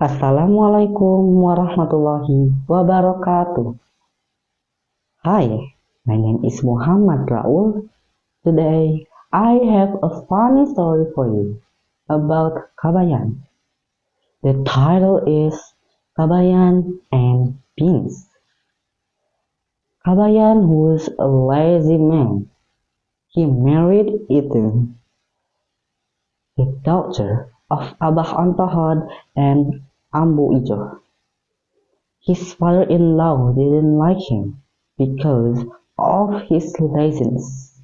Assalamualaikum warahmatullahi wabarakatuh. Hi, my name is Muhammad Raul. Today, I have a funny story for you about Kabayan. The title is Kabayan and Beans. Kabayan was a lazy man. He married Ethan, the daughter of Abah Antahod and Ambu Ijo. His father-in-law didn't like him because of his laziness.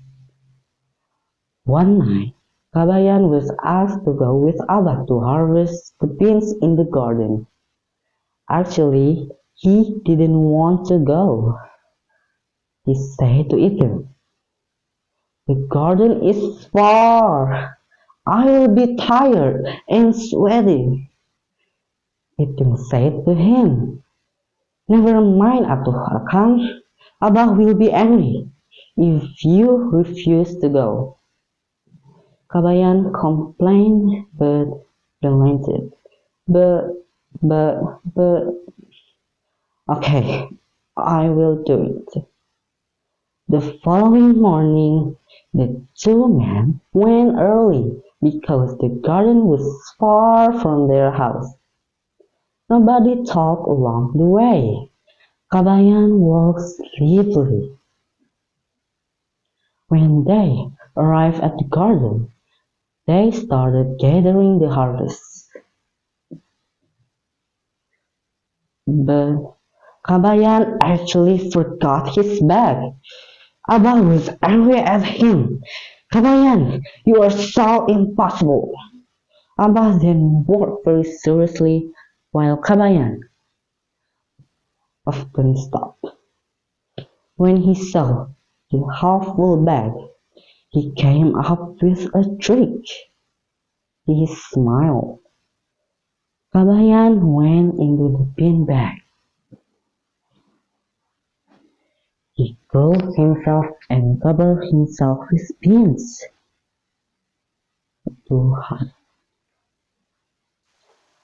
One night, Kabayan was asked to go with Abah to harvest the beans in the garden. Actually, he didn't want to go. He said to Ethan, "The garden is far. I will be tired and sweaty." Ethan said to him, "Never mind, Atuh Akang. Abah will be angry if you refuse to go." Kabayan complained but relented. But, okay, I will do it. The following morning, the two men went early because the garden was far from their house. Nobody talked along the way. Kabayan walked sleepily. When they arrived at the garden, they started gathering the harvest. But Kabayan actually forgot his bag. Abah was angry at him. "Kabayan, you are so impossible." Abah then worked very seriously while Kabayan often stopped. When he saw the half-full bag, he came up with a trick. He smiled. Kabayan went into the bean bag. He clothed himself and covered himself with beans.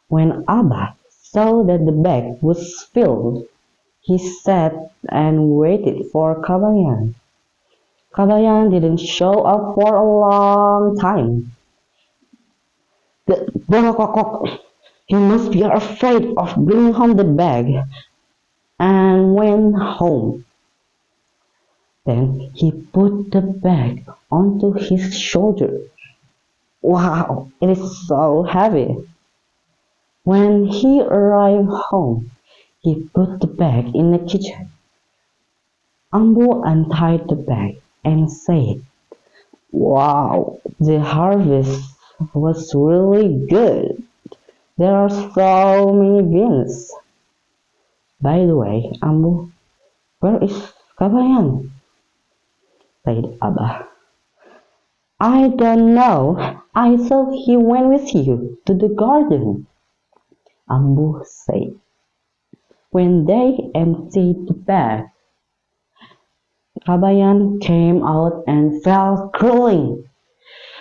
When Abah saw that the bag was filled, he sat and waited for Kabayan. Kabayan didn't show up for a long time. He must be afraid of bringing home the bag, and went home. Then he put the bag onto his shoulder. Wow, it is so heavy. When he arrived home, he put the bag in the kitchen. Ambu untied the bag and said, "Wow, the harvest was really good. There are so many beans." "By the way, Ambu, where is Kabayan?" said Abah. "I don't know. I thought he went with you to the garden," Ambu said. When they emptied the bag, Kabayan came out and fell crawling.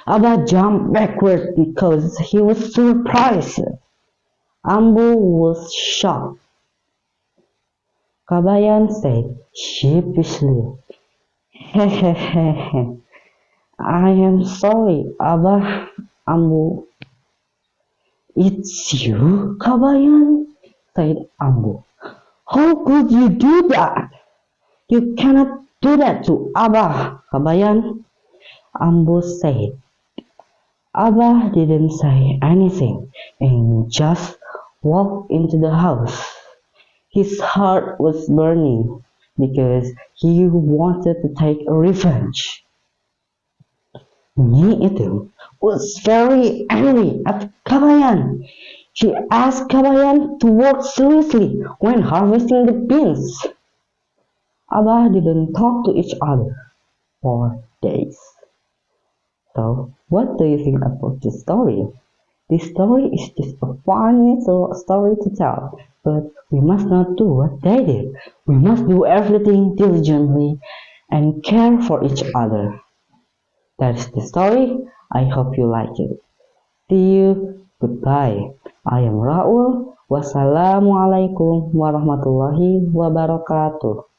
Abah jumped backward because he was surprised. Ambu was shocked. Kabayan said sheepishly, "Hehehe, I am sorry, Abah, Ambu." "It's you, Kabayan?" said Ambu. "How could you do that? You cannot do that to Abah, Kabayan," Ambu said. Abah didn't say anything and just walked into the house. His heart was burning because he wanted to take revenge. Nyi itu was very angry at Kabayan. She asked Kabayan to work seriously when harvesting the beans. Abah didn't talk to each other for days. So, what do you think about this story? This story is just a funny story to tell, but we must not do what they did. We must do everything diligently and care for each other. That's the story. I hope you like it. See you. Goodbye. I am Raul. Wassalamualaikum warahmatullahi wabarakatuh.